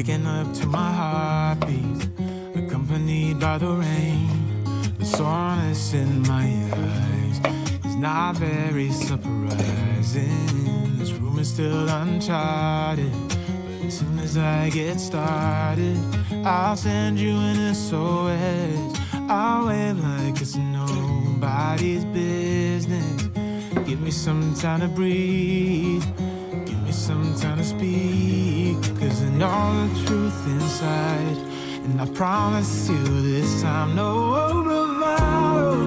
waking up to my heartbeat, accompanied by the rain. The soreness in my eyes is not very surprising. This room is still uncharted, but as soon as I get started, I'll send you an SOS. I'll wave like it's nobody's business. Give me some time to breathe, give me some time to speak, 'cause I know the truth inside. And I promise you this time, no bravado,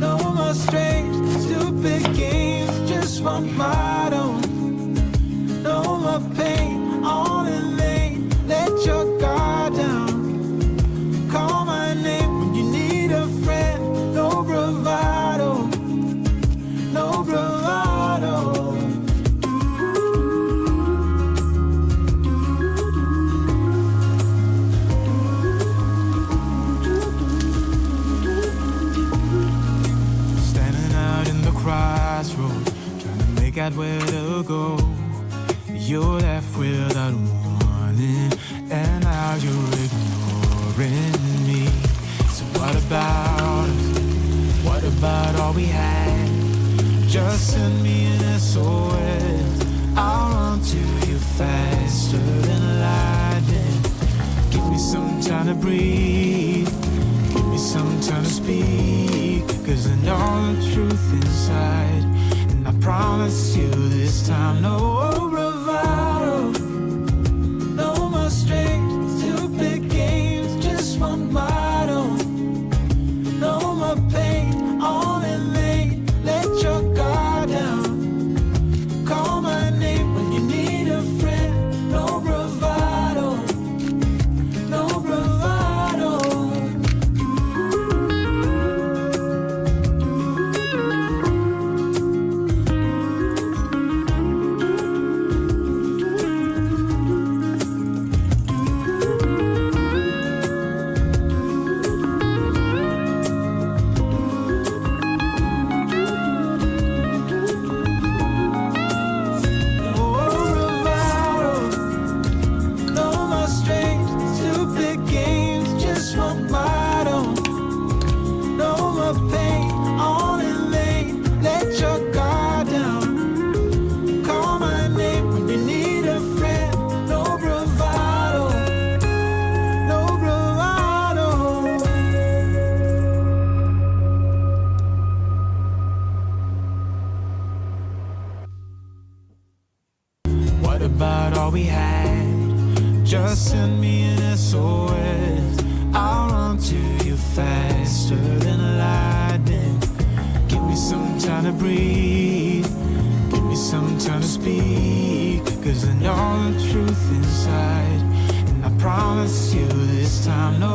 no more strange, stupid games, just one motto. No more pain, on in lane, let your guard down. Call my name when you need a friend, no bravado, no bravado. Crossroads, trying to make out where to go. You're left without warning, and now you're ignoring me. So what about us? What about all we had? Just send me an SOS. I'll run to you faster than lightning. Give me some time to breathe, give me some time to speak, 'cause I know the truth inside. And I promise you this time, no bravado, no more strange, stupid games, just one motto. No more pain, on in lane, let your guard down. Call my name when you need a friend, no bravado, no bravado. What about all we had? Just send me an SOS. I'll run to you faster than lightning. Give me some time to breathe, give me some time to speak, 'cause I know the truth inside. And I promise you this time, no